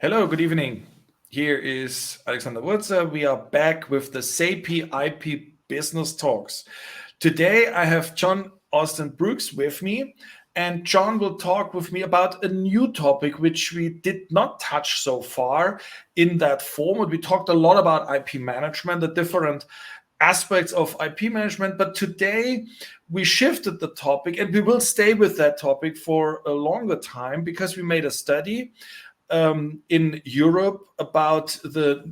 Hello, good evening. Here is Alexander Wurzer. We are back with the SAPI IP Business Talks. Today I have John Austin Brooks with me, and John will talk with me about a new topic which we did not touch so far in that format. We talked a lot about IP management, the different aspects of IP management, but today we shifted the topic and we will stay with that topic for a longer time because we made a study in Europe about the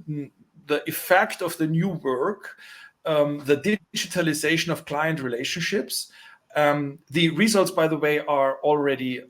effect of the new work, the digitalization of client relationships. The results, by the way, are already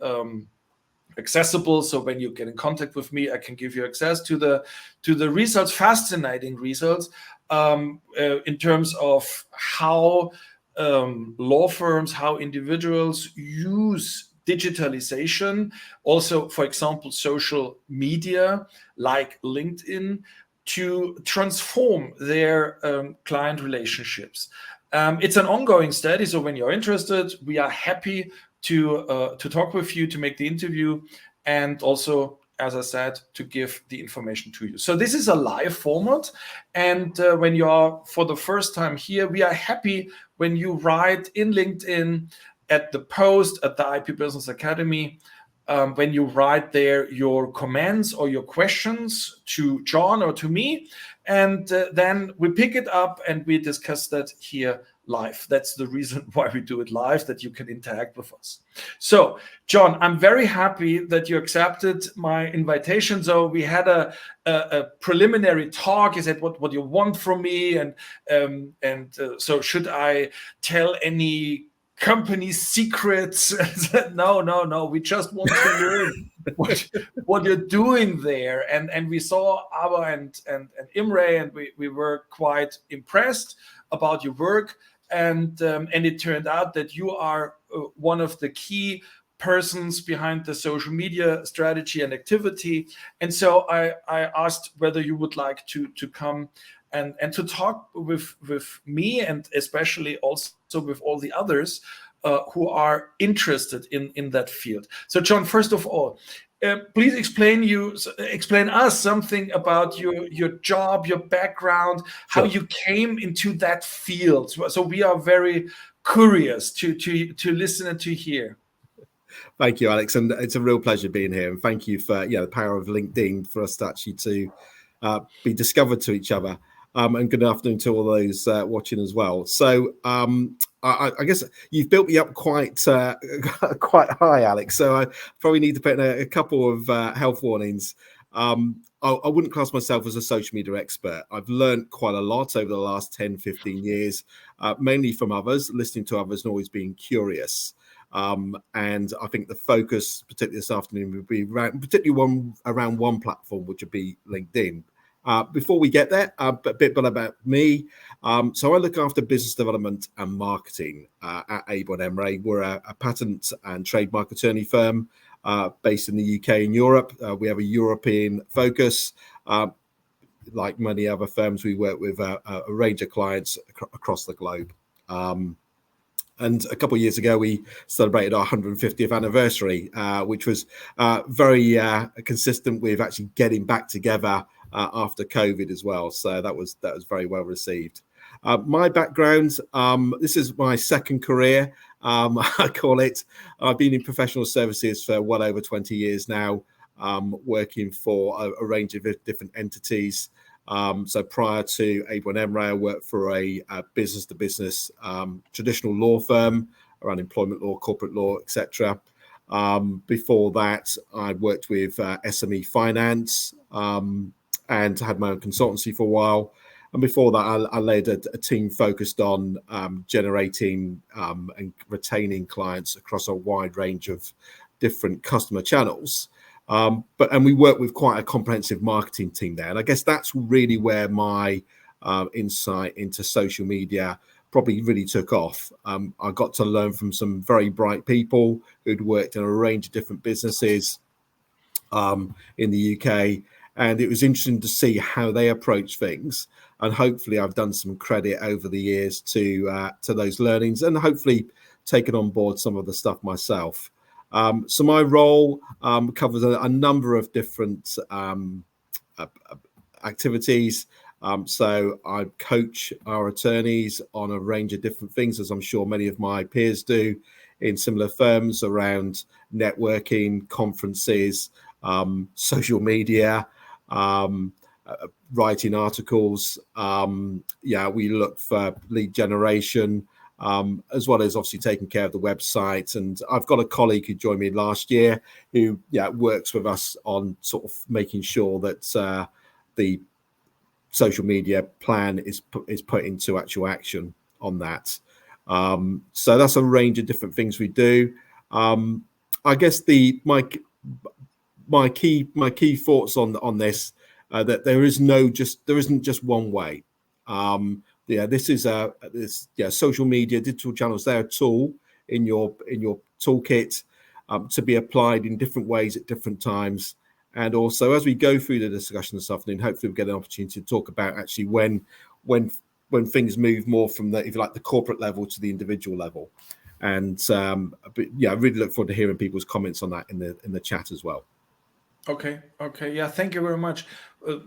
accessible. So when you get in contact with me, I can give you access to the results, fascinating results in terms of how law firms, how individuals use digitalization, also, for example, social media like LinkedIn, to transform their client relationships. It's an ongoing study, so when you're interested, we are happy to talk with you, to make the interview, and also, as I said, to give the information to you. So this is a live format, and when you are for the first time here, we are happy when you write in LinkedIn at the post at the IP Business Academy, when you write there your comments or your questions to John or to me, and then we pick it up and we discuss that here live. That's the reason why we do it live, that you can interact with us. So, John, I'm very happy that you accepted my invitation. So we had a preliminary talk. You said what you want from me, and so should I tell any company secrets? No. We just want to learn what you're doing there. And we saw Ava and Imre, and we were quite impressed about your work. And it turned out that you are one of the key persons behind the social media strategy and activity. And so I asked whether you would like to come and to talk with me, and especially also with all the others who are interested in that field. So, John, first of all, please explain us something about your job, your background, how you came into that field. So we are very curious to listen and to hear. Thank you, Alex, and it's a real pleasure being here. And thank you for the power of LinkedIn for us to actually be discovered to each other. And good afternoon to all those watching as well. So I guess you've built me up quite high, Alex. So I probably need to put in a couple of health warnings. I wouldn't class myself as a social media expert. I've learned quite a lot over the last 10, 15 years, mainly from others, listening to others and always being curious. And I think the focus, particularly this afternoon, would be around one platform, which would be LinkedIn. Before we get there, a bit about me. So I look after business development and marketing at Abel & Emre. We're a patent and trademark attorney firm based in the UK and Europe. We have a European focus. Like many other firms, we work with a range of clients across the globe. And a couple of years ago, we celebrated our 150th anniversary, which was very consistent with actually getting back together after COVID as well. So that was very well received. My background, this is my second career, I call it. I've been in professional services for well over 20 years now, working for a range of different entities. So prior to Abel & Emre, I worked for a business-to-business traditional law firm around employment law, corporate law, etc. Before that, I worked with SME finance and had my own consultancy for a while. And before that, I led a team focused on generating and retaining clients across a wide range of different customer channels. And we work with quite a comprehensive marketing team there. And I guess that's really where my insight into social media probably really took off. I got to learn from some very bright people who'd worked in a range of different businesses in the UK. And it was interesting to see how they approach things. And hopefully I've done some credit over the years to those learnings, and hopefully taken on board some of the stuff myself. So my role covers a number of different activities. So I coach our attorneys on a range of different things, as I'm sure many of my peers do in similar firms, around networking, conferences, social media, writing articles. We look for lead generation, as well as obviously taking care of the website. And I've got a colleague who joined me last year who works with us on sort of making sure that the social media plan is put into actual action on that. So that's a range of different things we do. I guess my key thoughts on this, that there isn't just one way. This is social media, digital channels. They're a tool in your toolkit to be applied in different ways at different times. And also, as we go through the discussion this afternoon, hopefully we'll get an opportunity to talk about actually when things move more from the, if you like, the corporate level to the individual level. And I really look forward to hearing people's comments on that in the chat as well. Okay. Yeah, thank you very much. You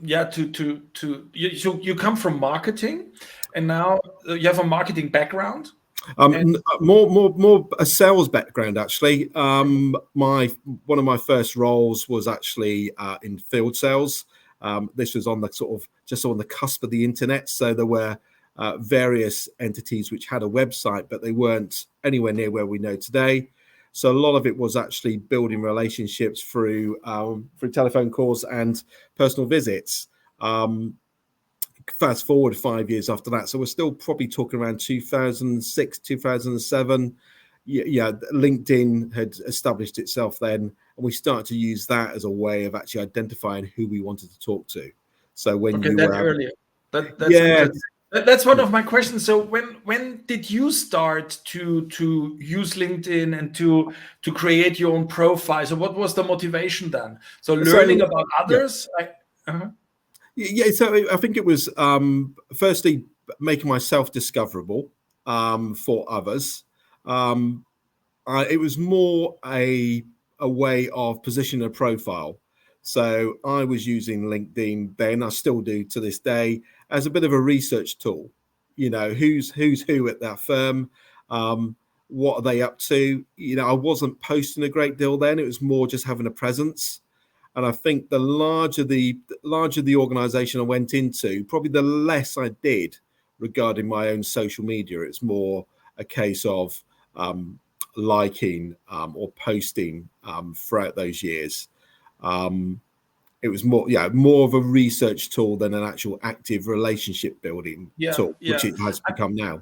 come from marketing, and now you have a marketing background. More a sales background, actually. One of my first roles was actually in field sales. This was on the cusp of the internet, so there were various entities which had a website, but they weren't anywhere near where we know today. So a lot of it was actually building relationships through telephone calls and personal visits. Fast forward 5 years after that, so we're still probably talking around 2006, 2007. LinkedIn had established itself then, and we started to use that as a way of actually identifying who we wanted to talk to. So when you were earlier, that's one of my questions. So when did you start to use LinkedIn and to create your own profile? So what was the motivation then? So learning about others. So I think it was firstly making myself discoverable for others. It was more a way of positioning a profile. So I was using LinkedIn then, I still do to this day, as a bit of a research tool. Who's who at that firm, what are they up to? I wasn't posting a great deal then. It was more just having a presence. And I think the larger the organization I went into, probably the less I did regarding my own social media. It's more a case of liking or posting throughout those years. It was more of a research tool than an actual active relationship building tool, which it has become now.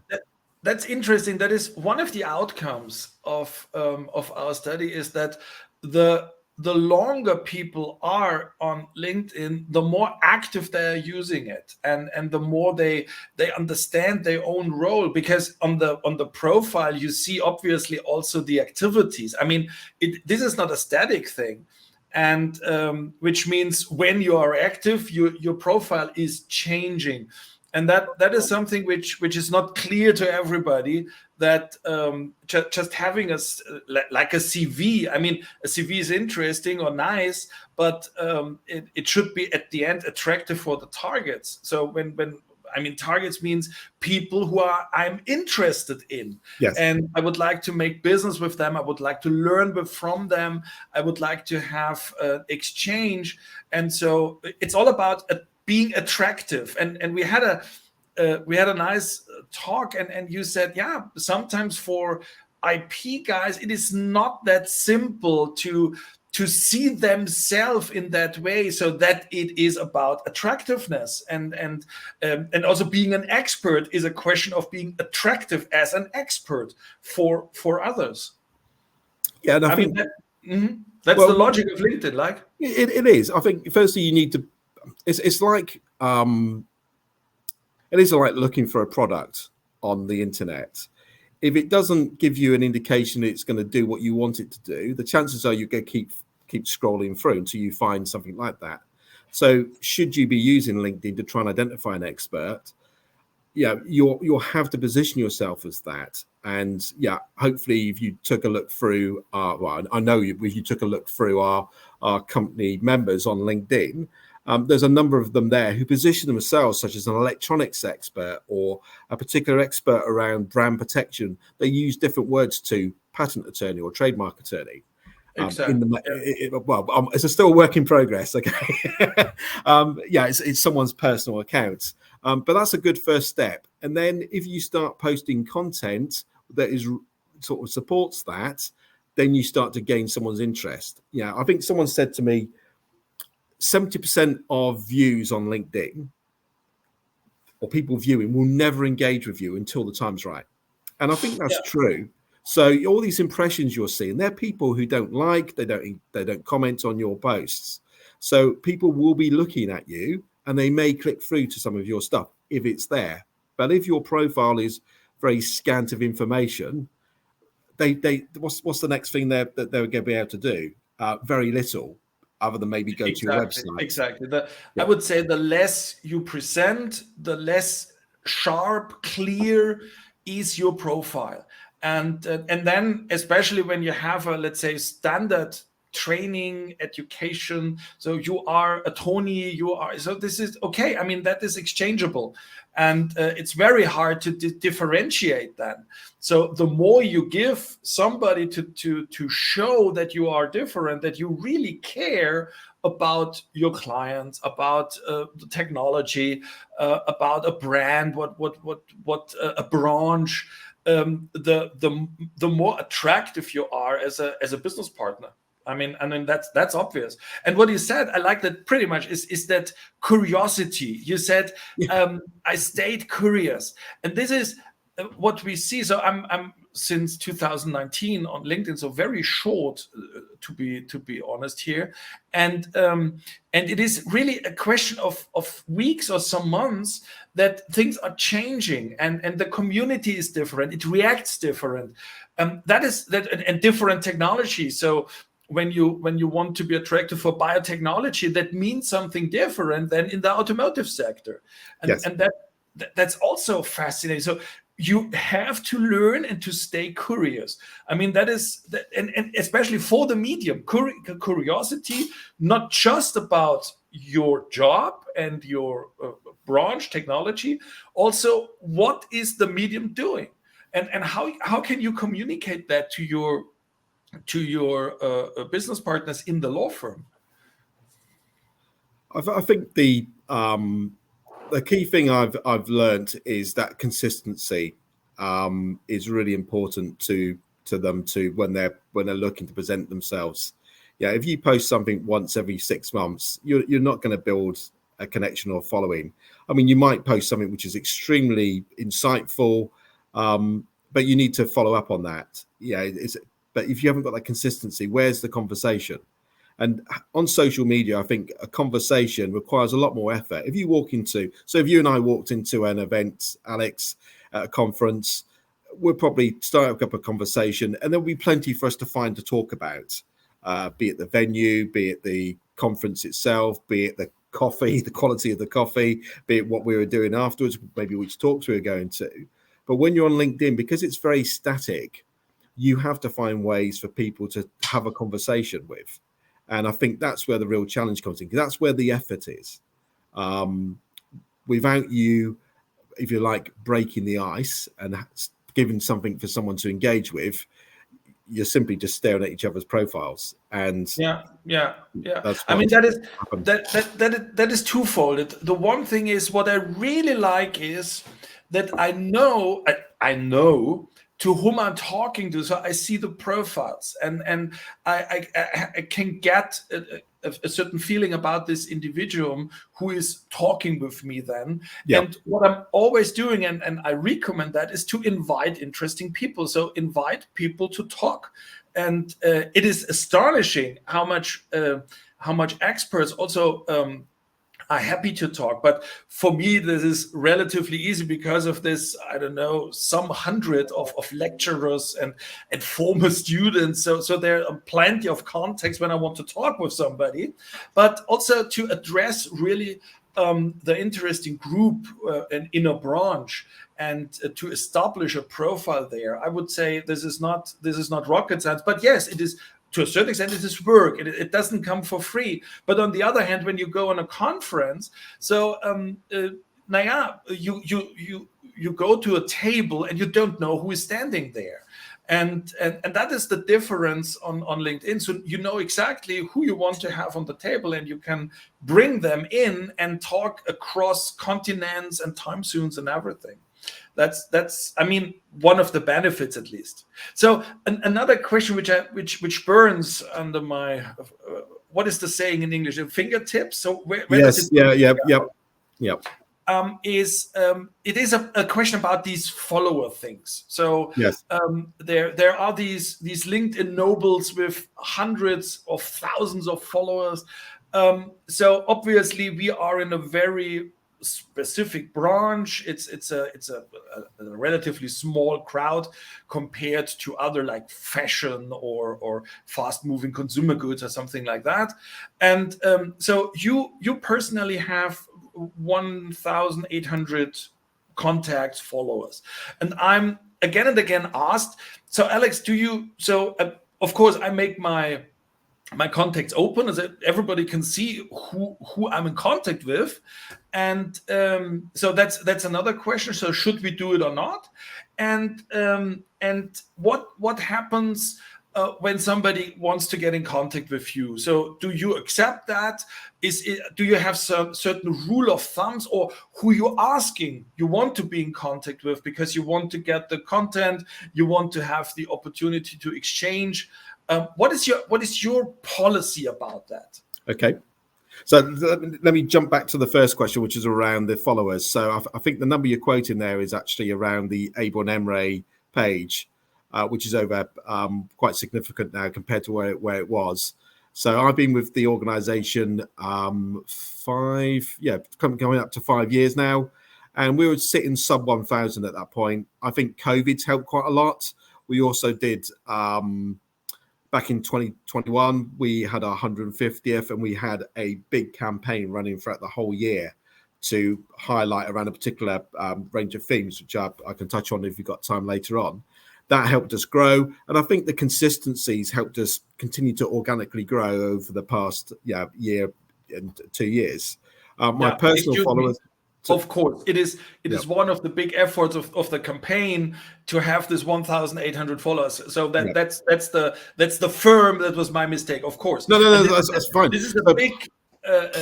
That's interesting. That is one of the outcomes of our study, is that the longer people are on LinkedIn, the more active they are using it, and the more they understand their own role. Because on the profile, you see obviously also the activities. I mean, this is not a static thing, and which means when you are active, your profile is changing. And that is something which is not clear to everybody, that just having like a CV. I mean, a CV is interesting or nice, but it should be at the end attractive for the targets. So when targets means people who I'm interested in. Yes. And I would like to make business with them. I would like to learn from them. I would like to have exchange. And so it's all about being attractive. And we had a nice talk, and you said, sometimes for IP guys, it is not that simple to see themselves in that way, so that it is about attractiveness, and also being an expert is a question of being attractive as an expert for others. Yeah, and I think that's the logic of LinkedIn. Like it is. I think firstly you need to. It's like it is like looking for a product on the internet. If it doesn't give you an indication it's going to do what you want it to do, the chances are you're going to keep scrolling through until you find something like that. So should you be using LinkedIn to try and identify an expert? yeah, you'll have to position yourself as that. And yeah, hopefully, if you took a look through, well, I know if you took a look through our company members on LinkedIn, there's a number of them there who position themselves such as an electronics expert or a particular expert around brand protection. They use different words to patent attorney or trademark attorney. Exactly. It's still a work in progress. Okay, it's someone's personal account, but that's a good first step. And then if you start posting content that is sort of supports that, then you start to gain someone's interest. Yeah, I think someone said to me, 70% of views on LinkedIn or people viewing will never engage with you until the time's right, and I think that's true. So all these impressions you're seeing, they're people who don't like, they don't comment on your posts. So people will be looking at you and they may click through to some of your stuff if it's there. But if your profile is very scant of information, what's the next thing that they're going to be able to do? Very little, other than maybe go to your website. Exactly. I would say the less you present, the less sharp, clear is your profile. And then, especially when you have a, let's say, standard training, education, so you are a Tony, so this is okay. I mean, that is exchangeable. And it's very hard to differentiate that. So the more you give somebody to show that you are different, that you really care about your clients, about the technology, about a brand, what a branch, the more attractive you are as a business partner. I mean that's obvious. And what you said, I like that pretty much is that curiosity. You said I stayed curious, and this is what we see. So I'm since 2019 on LinkedIn, so very short, to be honest here, and it is really a question of weeks or some months that things are changing, and the community is different. It reacts different, and different technology. So when you want to be attractive for biotechnology, that means something different than in the automotive sector, and that's also fascinating. So you have to learn and to stay curious. I mean, and especially for the medium, curiosity, not just about your job and your branch technology, also what is the medium doing, and how can you communicate that to your business partners in the law firm? I think the key thing I've learned is that consistency is really important to them when they're looking to present themselves. Yeah, if you post something once every 6 months, you're not going to build a connection or following. I mean, you might post something which is extremely insightful, but you need to follow up on that. Yeah, but if you haven't got that consistency, where's the conversation? And on social media, I think a conversation requires a lot more effort. If you and I walked into an event, Alex, at a conference, we'll probably start up a conversation, and there'll be plenty for us to find to talk about, be it the venue, be it the conference itself, be it the coffee, the quality of the coffee, be it what we were doing afterwards, maybe which talks we were going to. But when you're on LinkedIn, because it's very static, you have to find ways for people to have a conversation with. And I think that's where the real challenge comes in, because that's where the effort is. Without you, if you like, breaking the ice and giving something for someone to engage with, you're simply just staring at each other's profiles. And yeah. I mean, that is twofold. The one thing is, what I really like is that I know to whom I'm talking to, so I see the profiles, and I can get a certain feeling about this individual who is talking with me then. Yeah. And what I'm always doing, and I recommend that, is to invite interesting people. So invite people to talk. And it is astonishing how much experts also are happy to talk. But for me, this is relatively easy because of this, I don't know, some hundred of lecturers and former students. So there are plenty of contexts when I want to talk with somebody, but also to address really the interesting group in a branch and to establish a profile there, I would say this is not rocket science. But yes, it is. To a certain extent, it is work. It doesn't come for free. But on the other hand, when you go on a conference, so you go to a table and you don't know who is standing there. And that is the difference on LinkedIn. So you know exactly who you want to have on the table, and you can bring them in and talk across continents and time zones and everything. That's I mean, one of the benefits at least. So another question which burns under my what is the saying in English? Fingertips. So where yes, does it? Yeah. It is a question about these follower things. So yes, there are these LinkedIn nobles with hundreds of thousands of followers. So obviously we are in a very specific branch. It's a relatively small crowd compared to other like fashion or fast moving consumer goods or something like that. And so you personally have 1,800 contacts, followers, and I'm again and again asked, so Alex, do you, so of course I make my contacts open so that everybody can see who I'm in contact with, and so that's another question. So should we do it or not? And what happens when somebody wants to get in contact with you? So do you accept that? Do you have some certain rule of thumbs, or who you're asking you want to be in contact with because you want to get the content, you want to have the opportunity to exchange? What is your policy about that? Okay. So let me jump back to the first question, which is around the followers. So I think the number you're quoting there is actually around the Abel and Emre page, which is over quite significant now compared to where it was. So I've been with the organization coming up to 5 years now, and we were sitting sub 1,000 at that point. I think COVID's helped quite a lot. We also did back in 2021, we had our 150th, and we had a big campaign running throughout the whole year to highlight around a particular range of themes, which I can touch on if you've got time later on. That helped us grow, and I think the consistencies helped us continue to organically grow over the past year and 2 years. My personal followers. Of course, it is one of the big efforts of the campaign to have this 1,800 followers. So that's the firm. That was my mistake, of course. No, that's fine. This is a big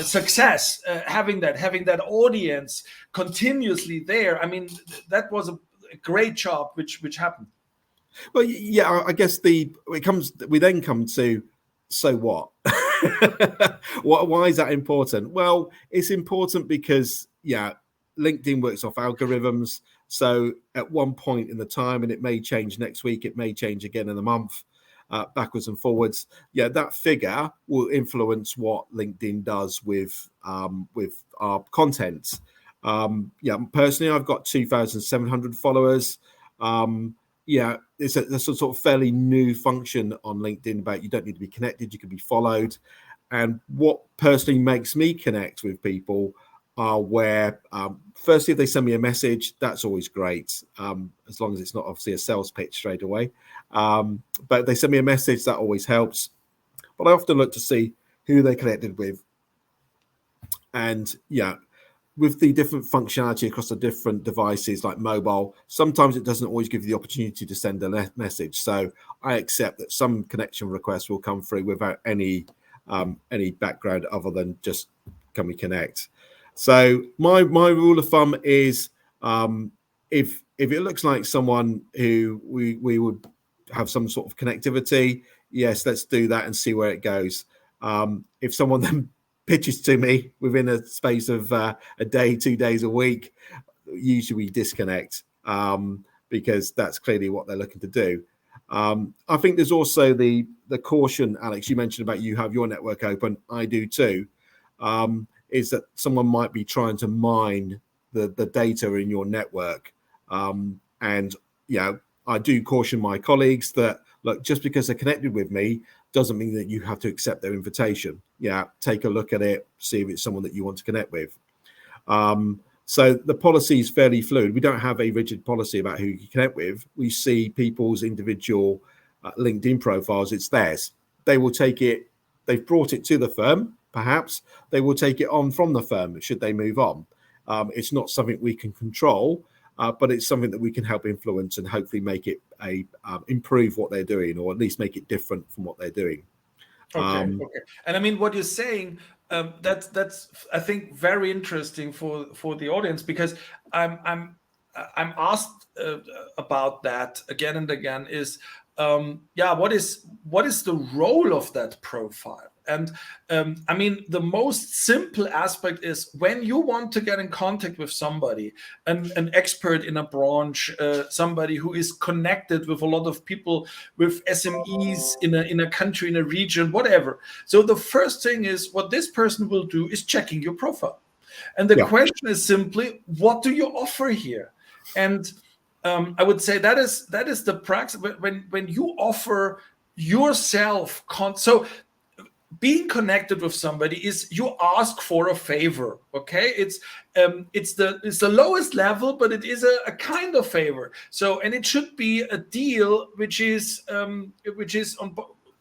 success, having that audience continuously there. I mean, that was a great job which happened. Well, yeah, I guess we then come to, so what? Why is that important? Well, it's important because LinkedIn works off algorithms. So at one point in the time, and it may change next week, it may change again in a month, backwards and forwards. That figure will influence what LinkedIn does with our content. Personally, I've got 2,700 followers. It's a sort of fairly new function on LinkedIn about you don't need to be connected, you can be followed. And what personally makes me connect with people are where, firstly, if they send me a message, that's always great, as long as it's not obviously a sales pitch straight away. But if they send me a message, that always helps. But I often look to see who they connected with. And with the different functionality across the different devices like mobile, sometimes it doesn't always give you the opportunity to send a message. So I accept that some connection requests will come through without any background other than just, can we connect? So my rule of thumb is if it looks like someone who we would have some sort of connectivity, yes, let's do that and see where it goes. If someone then pitches to me within a space of a day, 2 days a week, usually we disconnect because that's clearly what they're looking to do. I think there's also the caution, Alex, you mentioned about you have your network open. I do too. Is that someone might be trying to mine the data in your network. And I do caution my colleagues that, look, just because they're connected with me doesn't mean that you have to accept their invitation. Take a look at it, see if it's someone that you want to connect with. So the policy is fairly fluid. We don't have a rigid policy about who you connect with. We see people's individual LinkedIn profiles. It's theirs. They will take it. They've brought it to the firm. Perhaps they will take it on from the firm should they move on. It's not something we can control, but it's something that we can help influence and hopefully make it improve what they're doing, or at least make it different from what they're doing. Okay. And I mean, what you're saying, that's I think very interesting for the audience, because I'm asked about that again and again. Is what is the role of that profile? And I mean, the most simple aspect is when you want to get in contact with somebody, an expert in a branch, somebody who is connected with a lot of people, with SMEs in a country, in a region, whatever. So the first thing is what this person will do is checking your profile. And the question is simply, what do you offer here? And I would say that is the practice when you offer yourself. So being connected with somebody is you ask for a favor. Okay, it's the lowest level, but it is a kind of favor. So, and it should be a deal which is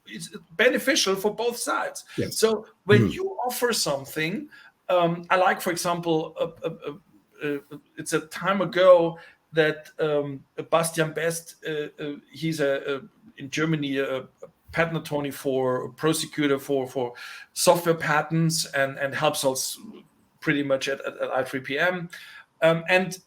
it's beneficial for both sides. Yes. So when you offer something, I like, for example, it's a time ago that Bastian Best, he's in Germany a patent attorney for prosecutor for software patents, and helps us pretty much at i3PM, and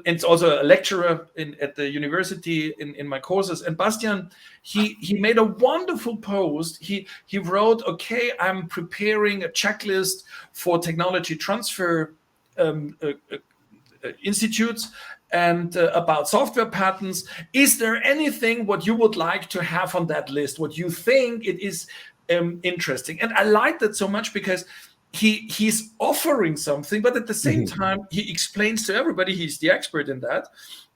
it's also a lecturer at the university in my courses. And Bastian, he made a wonderful post. He wrote, okay, I'm preparing a checklist for technology transfer institutes and about software patents. Is there anything what you would like to have on that list, what you think it is interesting? And I like that so much, because he's offering something, but at the same time he explains to everybody he's the expert in that.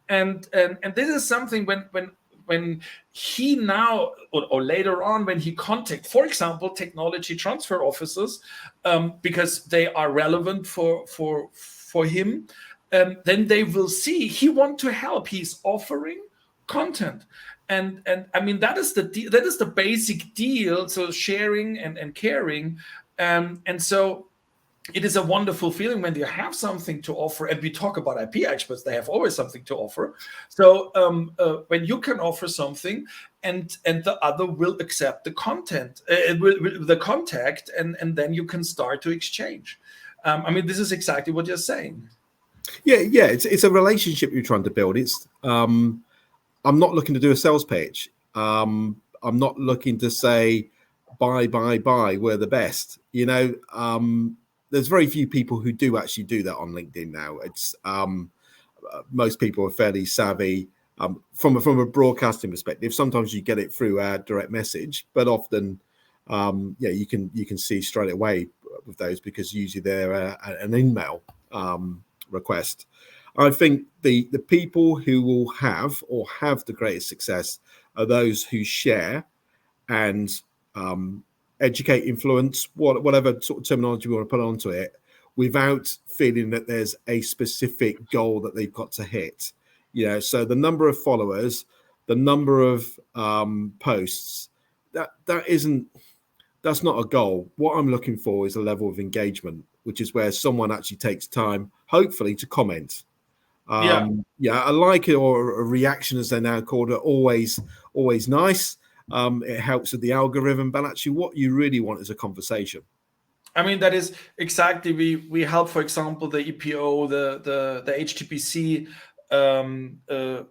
And this is something when he now or later on, when he contacts, for example, technology transfer officers, because they are relevant for him, then they will see he wants to help. He's offering content, and I mean that is the basic deal. So sharing and caring, and so it is a wonderful feeling when you have something to offer. And we talk about IP experts; they have always something to offer. So when you can offer something, and the other will accept the content, the contact, and then you can start to exchange. I mean, this is exactly what you're saying. Yeah, it's a relationship you're trying to build. It's I'm not looking to do a sales pitch. I'm not looking to say buy, we're the best. You know, there's very few people who do actually do that on LinkedIn now. It's most people are fairly savvy from a broadcasting perspective. Sometimes you get it through our direct message, but often you can see straight away with those, because usually they're an email request. I think the people who will have the greatest success are those who share and educate, influence, whatever sort of terminology we want to put onto it, without feeling that there's a specific goal that they've got to hit. You know, so the number of followers, the number of posts, that's not a goal. What I'm looking for is a level of engagement, which is where someone actually takes time, hopefully, to comment. A like or a reaction, as they're now called, are always nice. It helps with the algorithm, but actually what you really want is a conversation. I mean, that is exactly, we help, for example, the EPO, the HTPC,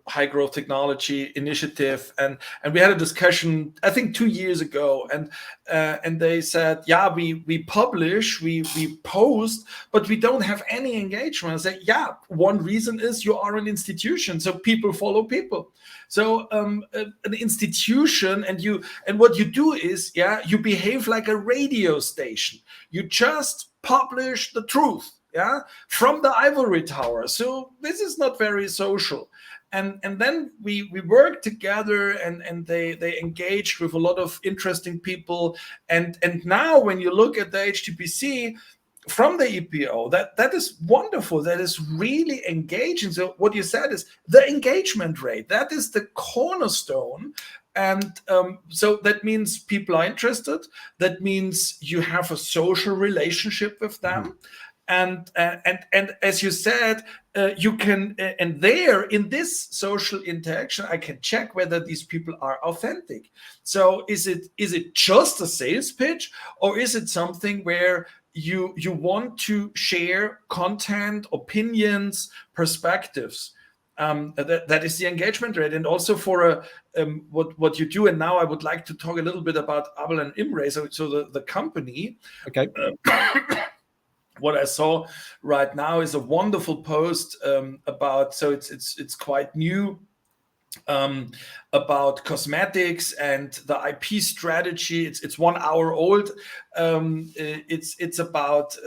high growth technology initiative, and we had a discussion, I think 2 years ago, and they said, yeah, we publish, we post, but we don't have any engagement. I said, yeah, one reason is you are an institution, so people follow people. So an institution, and what you do is, you behave like a radio station. You just publish the truth, from the ivory tower. So this is not very social. And then we work together, and they engaged with a lot of interesting people. And now when you look at the HTPC, from the EPO. That is wonderful. That is really engaging. So what you said is the engagement rate. That is the cornerstone. And so that means people are interested. That means you have a social relationship with them. And as you said, you can, and there in this social interaction, I can check whether these people are authentic. So is it just a sales pitch, or is it something where you want to share content, opinions, perspectives? That is the engagement rate. And also for what you do. And now I would like to talk a little bit about Abel and Imre, so the company. Okay. What I saw right now is a wonderful post about, so it's quite new, about cosmetics and the IP strategy. It's 1 hour old. It's about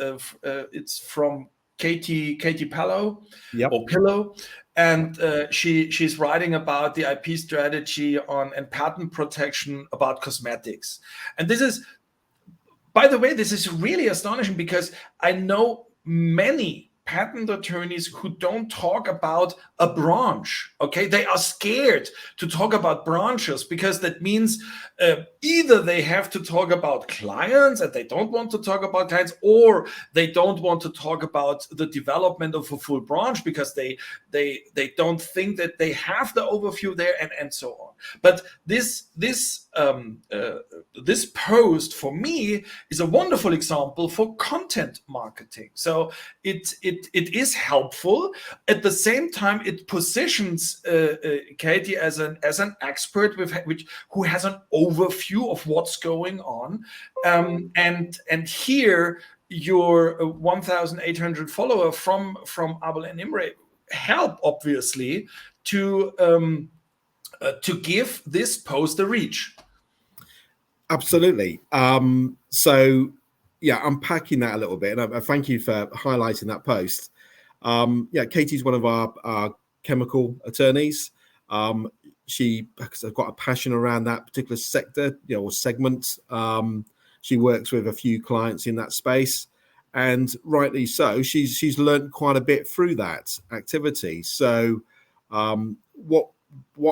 it's from Katie Pillow, Yep. or Pillow, and she's writing about the IP strategy on and patent protection about cosmetics. And this is, by the way, this is really astonishing, because I know many patent attorneys who don't talk about a branch. Okay, they are scared to talk about branches, because that means either they have to talk about clients and they don't want to talk about clients, or they don't want to talk about the development of a full branch because they don't think that they have the overview there, and so on. But this post for me is a wonderful example for content marketing. So it is helpful. At the same time, it positions Katie as an expert who has an overview of what's going on. And here your 1,800 follower from Abel and Imre help, obviously, to give this post a reach. Absolutely. So yeah, unpacking that a little bit, and I thank you for highlighting that post. Yeah, Katie's one of our chemical attorneys. She has got a passion around that particular sector, or segment. She works with a few clients in that space, and rightly so. She's learned quite a bit through that activity. So what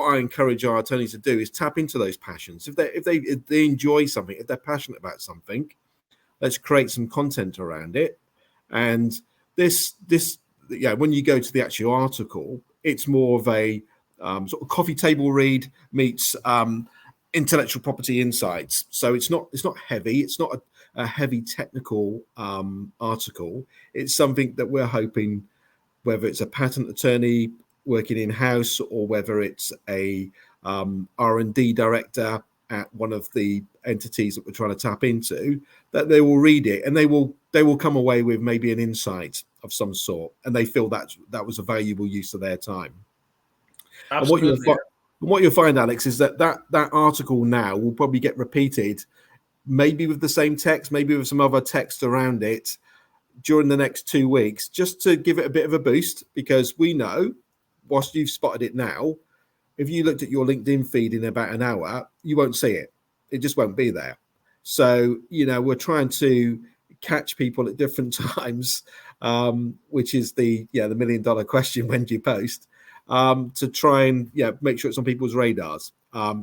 I encourage our attorneys to do is tap into those passions. If they enjoy something, if they're passionate about something, let's create some content around it. And this when you go to the actual article, it's more of a sort of coffee table read meets intellectual property insights. So it's not heavy. It's not a heavy technical article. It's something that we're hoping, whether it's a patent attorney working in-house, or whether it's a R&D director at one of the entities that we're trying to tap into, that they will read it and they will come away with maybe an insight of some sort, and they feel that was a valuable use of their time. Absolutely. And what you'll find, Alex, is that article now will probably get repeated, maybe with the same text, maybe with some other text around it, during the next 2 weeks, just to give it a bit of a boost, because we know, whilst you've spotted it now, if you looked at your LinkedIn feed in about an hour, you won't see it. It just won't be there. So, we're trying to catch people at different times, which is the $1 million question: when do you post? To try and make sure it's on people's radars.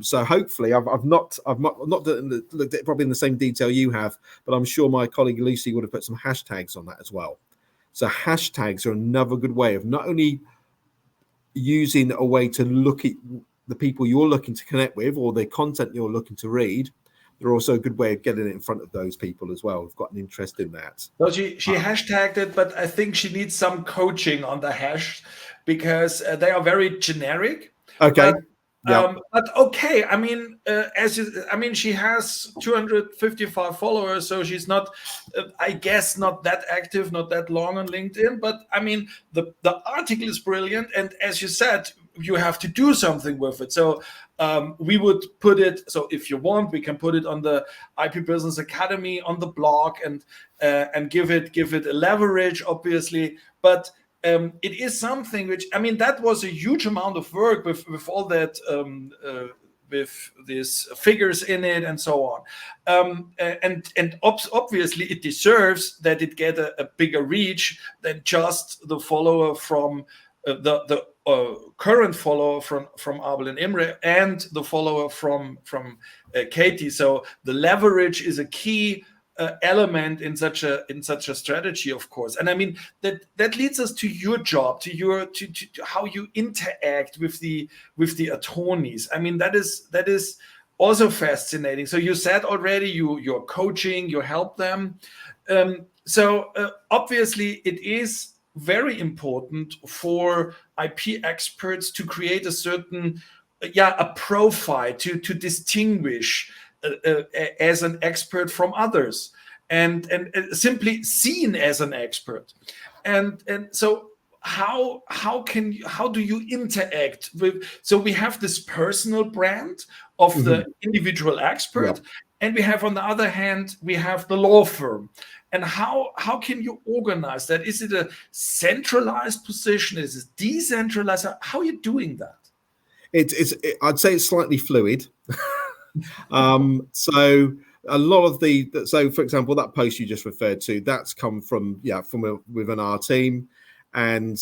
So hopefully, I've not looked at it probably in the same detail you have, but I'm sure my colleague Lucy would have put some hashtags on that as well. So hashtags are another good way of not only using a way to look at the people you're looking to connect with, or the content you're looking to read. They're also a good way of getting it in front of those people as well who've got an interest in that. Well, she hashtagged it, but I think she needs some coaching on the hash, because they are very generic. Okay. But okay, I mean, she has 255 followers, so she's not, I guess, not that active, not that long on LinkedIn. But I mean, the article is brilliant, and as you said, you have to do something with it. So we would put it. So if you want, we can put it on the IP Business Academy on the blog, and give it a leverage, obviously, but. It is something which, that was a huge amount of work with all that these figures in it and so on. Obviously it deserves that it get a bigger reach than just the follower from the current follower from Abel and Imre and the follower from Katie. So the leverage is a key element in such a strategy, of course. And I mean that leads us to your job, to how you interact with the attorneys. I mean that is also fascinating. So you said already you're coaching, you help them. So obviously it is very important for IP experts to create a certain a profile to distinguish as an expert from others and simply seen as an expert. And so how do you interact with, so we have this personal brand of the individual expert, and we have, on the other hand, we have the law firm. And how can you organize that? Is it a centralized position? Is it decentralized? How are you doing that? I'd say it's slightly fluid. So a lot of so for example, that post you just referred to, that's come from within our team, and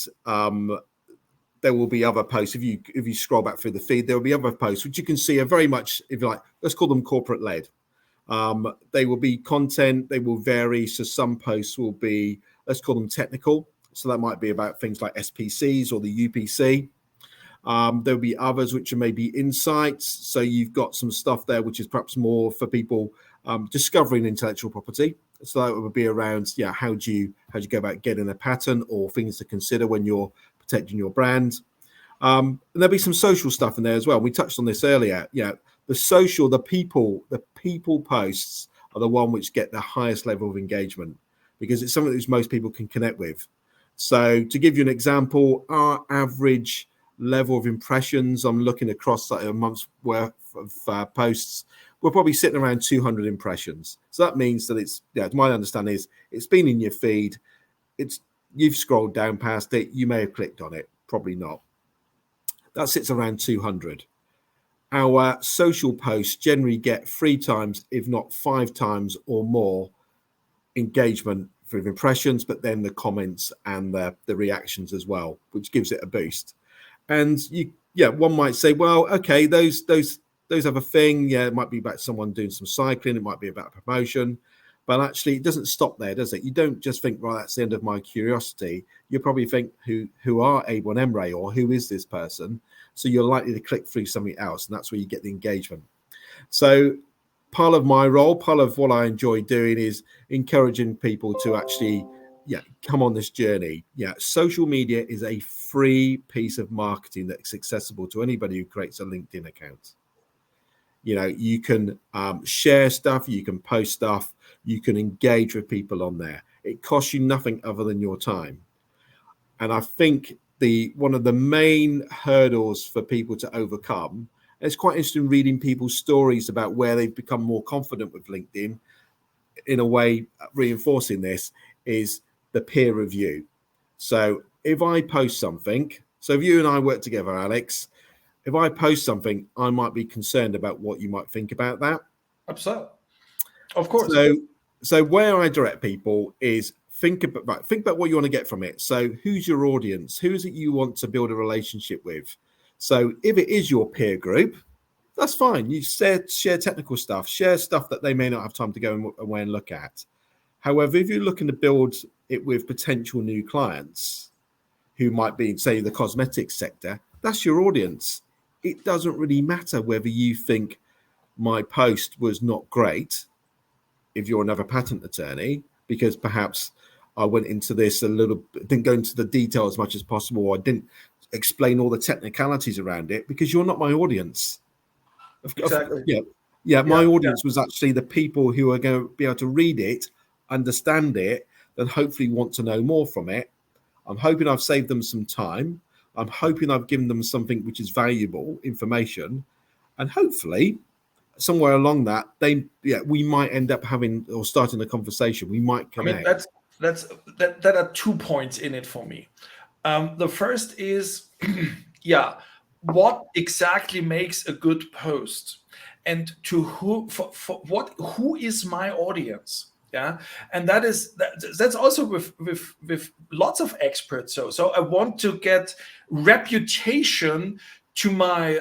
there will be other posts. If you scroll back through the feed, there will be other posts which you can see are very much, if you like, let's call them corporate led. They will be content, they will vary. So some posts will be, let's call them technical. So that might be about things like SPCs or the UPC. There'll be others which are maybe insights. So you've got some stuff there which is perhaps more for people discovering intellectual property. So that would be around, how do you go about getting a patent, or things to consider when you're protecting your brand. And there'll be some social stuff in there as well. We touched on this earlier. The social, the people posts are the one which get the highest level of engagement, because it's something that most people can connect with. So to give you an example, our average level of impressions, I'm looking across a month's worth of posts, we're probably sitting around 200 impressions. So that means that it's, my understanding is it's been in your feed, you've scrolled down past it, you may have clicked on it, probably not. That sits around 200. Our social posts generally get 3 times, if not 5 times or more engagement through impressions, but then the comments and the reactions as well, which gives it a boost. And one might say, well, okay, those have a thing. It might be about someone doing some cycling, it might be about promotion, but actually it doesn't stop there, does it? You don't just think, right, that's the end of my curiosity. You probably think, who are Abel and Emre, or who is this person? So you're likely to click through something else, and that's where you get the engagement. So part of my role, part of what I enjoy doing, is encouraging people to actually come on this journey. Social media is a free piece of marketing that's accessible to anybody who creates a LinkedIn account. You can share stuff, you can post stuff, you can engage with people on there. It costs you nothing other than your time. And I think one of the main hurdles for people to overcome, and it's quite interesting reading people's stories about where they've become more confident with LinkedIn, in a way reinforcing this, is the peer review. So if I post something, so if you and I work together, Alex, if I post something, I might be concerned about what you might think about that. Absolutely. Of course. So where I direct people is think about what you want to get from it. So who's your audience? Who is it you want to build a relationship with? So if it is your peer group, that's fine. You share technical stuff, share stuff that they may not have time to go away and look at. However, if you're looking to build it with potential new clients who might be, say, the cosmetics sector, that's your audience. It doesn't really matter whether you think my post was not great if you're another patent attorney, because perhaps I went into this didn't go into the detail as much as possible, or I didn't explain all the technicalities around it, because you're not my audience. Exactly. My audience was actually the people who are going to be able to read it, understand it, and hopefully want to know more from it. I'm hoping I've saved them some time. I'm hoping I've given them something which is valuable information, and hopefully somewhere along that we might end up having or starting a conversation. We might connect. I mean, that are 2 points in it for me. The first is, what exactly makes a good post, and to who is my audience. Yeah, and that's also with lots of experts. So I want to get reputation to my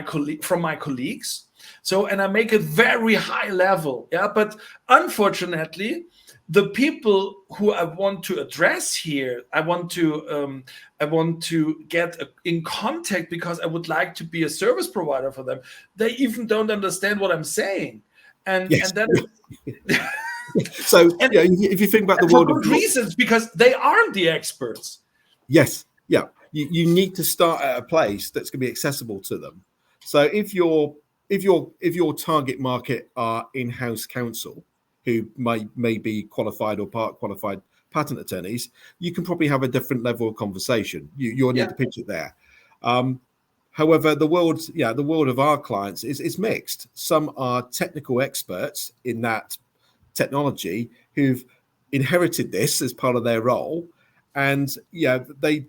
colleague, from my colleagues. So, and I make it very high level. Yeah, but unfortunately, the people who I want to address here, I want to get in contact, because I would like to be a service provider for them. They even don't understand what I'm saying, and Yes. and that is So and, if you think about the and for world of good reasons, because they aren't the experts. yes, yeah, you need to start at a place that's going to be accessible to them. So if your target market are in-house counsel who may be qualified or part qualified patent attorneys, you can probably have a different level of conversation. You'll need Yeah, to pitch it there. However, the world of our clients is mixed. Some are technical experts in that technology who've inherited this as part of their role, and they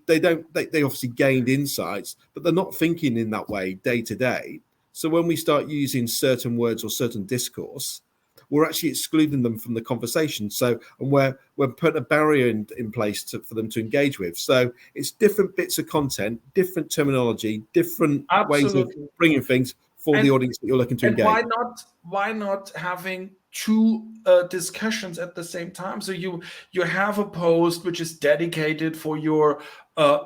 obviously gained insights, but they're not thinking in that way day to day. So when we start using certain words or certain discourse, we're actually excluding them from the conversation. So, and we're putting a barrier in place for them to engage with. So it's different bits of content, different terminology, different ways of absolutely. bringing things for the And audience that you're looking to and engage. why not having two discussions at the same time? So you have a post which is dedicated for your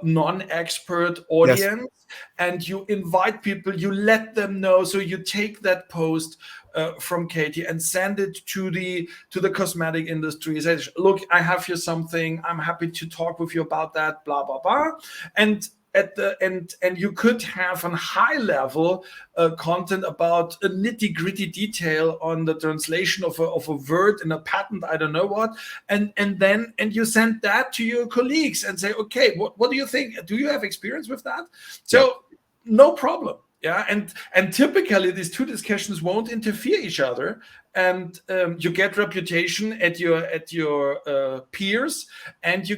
non-expert Yes. audience, and you invite people, you let them know. So you take that post from Katie and send it to the cosmetic industry. Say, look, I have here something, I'm happy to talk with you about that, blah blah blah. And at the and you could have a high level content about a nitty gritty detail on the translation of a word in a patent, I don't know what, and you send that to your colleagues and say, okay, what do you think? Do you have experience with that? So Yeah. no problem. Yeah, and typically these two discussions won't interfere each other, and you get reputation at your peers, and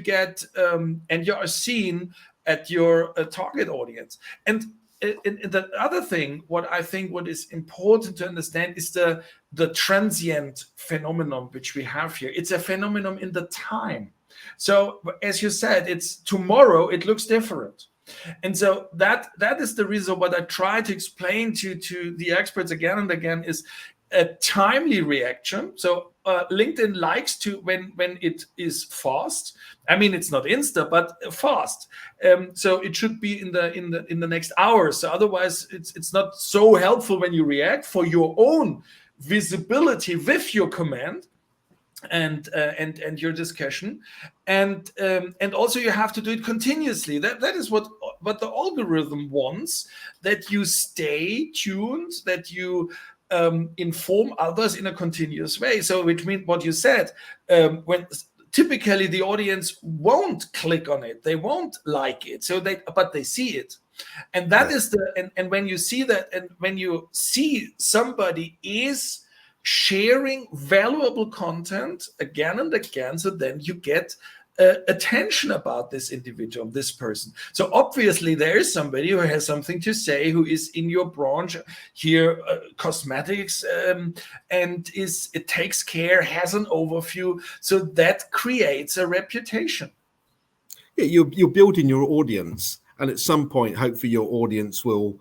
and you are seen at your target audience. And the other thing, what is important to understand is the transient phenomenon which we have here. It's a phenomenon in the time. So as you said, it's tomorrow, it looks different. And so that is the reason what I try to explain to the experts again and again is a timely reaction. So LinkedIn likes to when it is fast. I mean, it's not insta, but fast. So it should be in the next hour. So otherwise, it's not so helpful when you react for your own visibility with your command and your discussion, and also you have to do it continuously. That is what the algorithm wants, that you stay tuned, that you inform others in a continuous way. So which means what you said, when typically the audience won't click on it, they won't like it, but they see it. And that is and when you see that, and when you see somebody is sharing valuable content again and again, so then you get attention about this individual, this person. So obviously there is somebody who has something to say, who is in your branch here, cosmetics, and it takes care, has an overview, so that creates a reputation. Yeah, you're building your audience, and at some point, hopefully, your audience will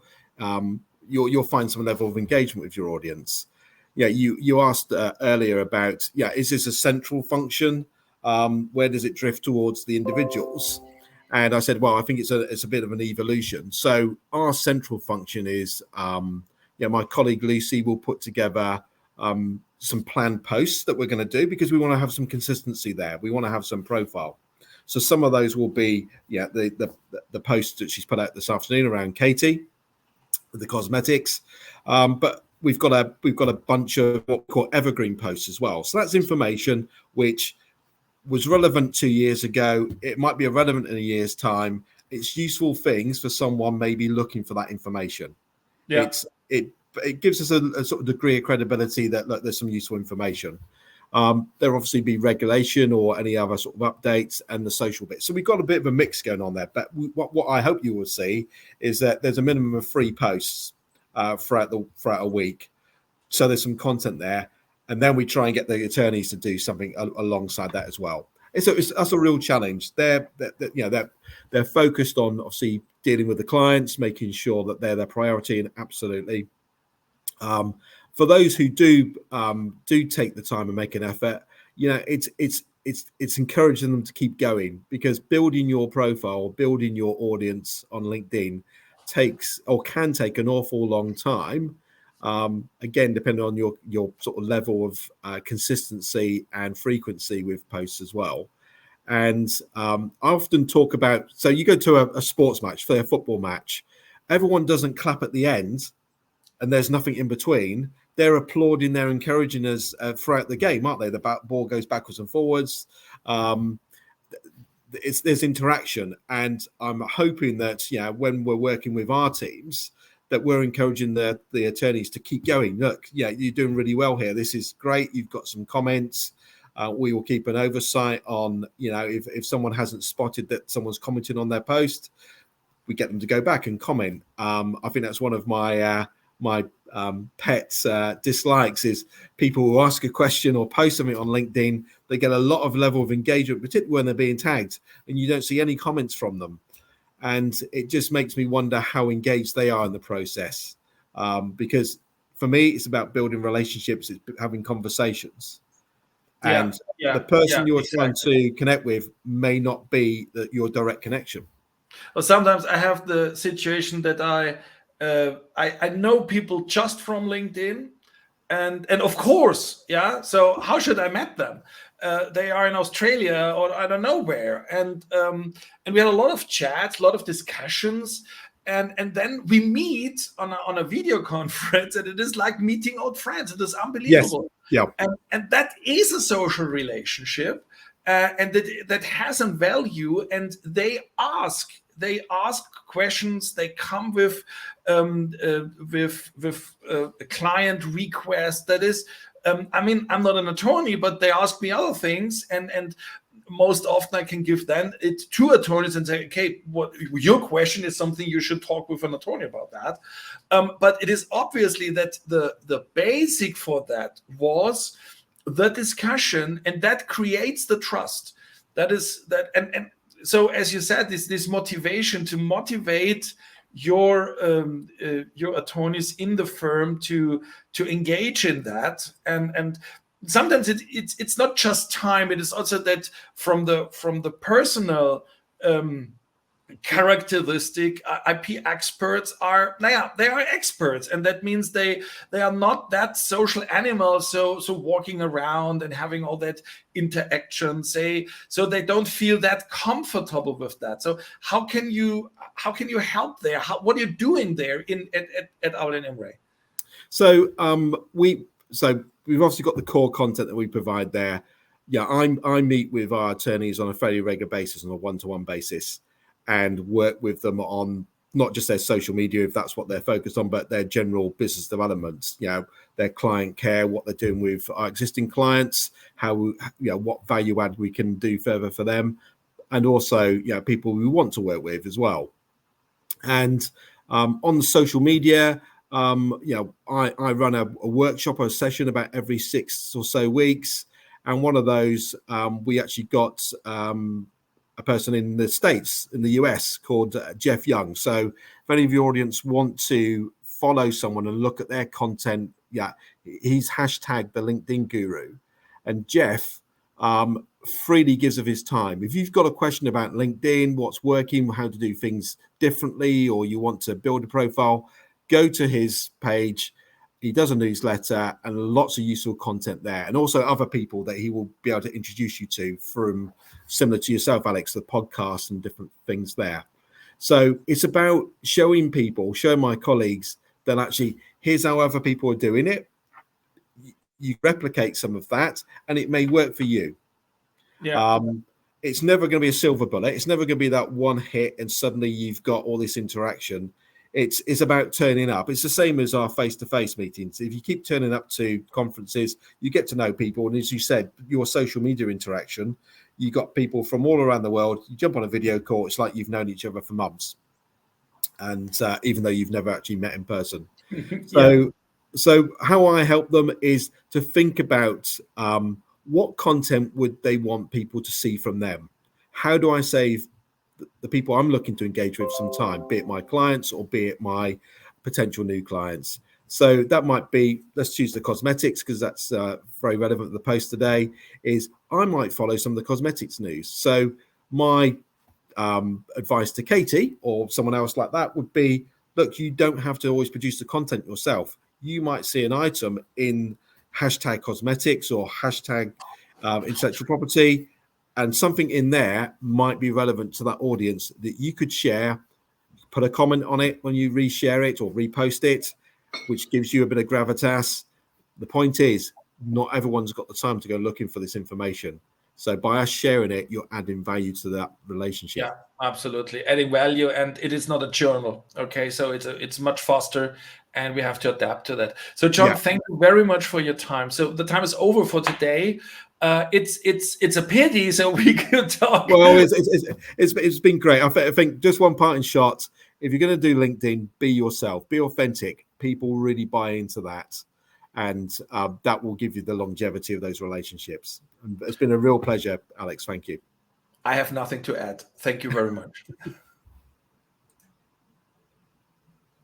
you'll find some level of engagement with your audience. Yeah, you asked earlier about is this a central function? Where does it drift towards the individuals? And I said, well, I think it's a bit of an evolution. So our central function is, my colleague Lucy will put together some planned posts that we're going to do, because we want to have some consistency there. We want to have some profile. So some of those will be the posts that she's put out this afternoon around Katie, the cosmetics, but we've got a bunch of what we call evergreen posts as well. So that's information which was relevant 2 years ago. It might be irrelevant in a year's time. It's useful things for someone maybe looking for that information. Yeah. It gives us a sort of degree of credibility that, look, there's some useful information. There'll obviously be regulation or any other sort of updates and the social bit. So we've got a bit of a mix going on there. But what I hope you will see is that there's a minimum of 3 posts throughout a week. So there's some content there, and then we try and get the attorneys to do something alongside that as well. That's a real challenge. They're focused on obviously dealing with the clients, making sure that they're their priority, and absolutely. For those who do take the time and make an effort, it's encouraging them to keep going, because building your profile, building your audience on LinkedIn can take an awful long time. Again, depending on your sort of level of consistency and frequency with posts as well. And I often talk about, so you go to a sports match, say a football match, everyone doesn't clap at the end and there's nothing in between. They're applauding, they're encouraging us throughout the game, aren't they? The ball goes backwards and forwards. There's interaction, and I'm hoping that when we're working with our teams, that we're encouraging the attorneys to keep going. Look, you're doing really well here. This is great. You've got some comments. We will keep an oversight on, if someone hasn't spotted that someone's commented on their post, we get them to go back and comment. I think that's one of my pet dislikes, is people who ask a question or post something on LinkedIn. They get a lot of level of engagement, particularly when they're being tagged, and you don't see any comments from them. And it just makes me wonder how engaged they are in the process. Because for me, it's about building relationships, it's having conversations. And the person you're trying to connect with may not be your direct connection. Well, sometimes I have the situation that I know people just from LinkedIn, and of course, so how should I met them? They are in Australia or I don't know where, and we had a lot of chats, a lot of discussions, and then we meet on a video conference, and it is like meeting old friends. It is unbelievable. Yes. Yeah. And that is a social relationship, and that has a value. And they ask questions. They come with a client request. That is, I'm not an attorney, but they ask me other things, and most often I can give it to attorneys and say, okay, what your question is something you should talk with an attorney about that. But it is obviously that the basic for that was the discussion, and that creates the trust. That is that, and so as you said, this motivation to motivate your attorneys in the firm to engage in that, and sometimes it's not just time. It is also that from the personal characteristic. IP experts are they are experts, and that means they are not that social animal, so walking around and having all that interaction, so they don't feel that comfortable with that. So how can you help there? What are you doing there at Audin Imre? So we've obviously got the core content that we provide there. I meet with our attorneys on a fairly regular basis, on a one-to-one basis, and work with them on not just their social media, if that's what they're focused on, but their general business development, their client care, what they're doing with our existing clients, how, what value add we can do further for them, and also, people we want to work with as well. And on social media, I run a workshop or a session about every 6 or so weeks. And one of those, we actually got a person in the States, in the US, called Jeff Young. So if any of your audience want to follow someone and look at their content, he's hashtag the LinkedIn Guru. And Jeff freely gives of his time. If you've got a question about LinkedIn, what's working, how to do things differently, or you want to build a profile, go to his page. He does a newsletter and lots of useful content there, and also other people that he will be able to introduce you to, from similar to yourself, Alex, the podcast and different things there. So it's about showing my colleagues that actually here's how other people are doing it. You replicate some of that and it may work for you. It's never going to be a silver bullet. It's never going to be that one hit and suddenly you've got all this interaction. It's about turning up. It's the same as our face-to-face meetings. If you keep turning up to conferences, you get to know people. And as you said, your social media interaction, you got people from all around the world. You jump on a video call, it's like you've known each other for months. And even though you've never actually met in person. So how I help them is to think about what content would they want people to see from them? How do I save the people I'm looking to engage with some time, be it my clients or be it my potential new clients? So that might be, let's choose the cosmetics because that's very relevant to the post today, is I might follow some of the cosmetics news. So my advice to Katie or someone else like that would be, look, you don't have to always produce the content yourself. You might see an item in hashtag cosmetics or hashtag intellectual property, and something in there might be relevant to that audience that you could share, put a comment on it when you reshare it or repost it, which gives you a bit of gravitas. The point is, not everyone's got the time to go looking for this information. So by us sharing it, you're adding value to that relationship. Yeah, absolutely. Adding value, and it is not a journal. Okay, so it's much faster, and we have to adapt to that. So John, thank you very much for your time. So the time is over for today. It's a pity, so we could talk. Well, it's been great. I think just one parting shot. If you're going to do LinkedIn, be yourself, be authentic. People really buy into that, and that will give you the longevity of those relationships. And it's been a real pleasure, Alex. Thank you. I have nothing to add. Thank you very much.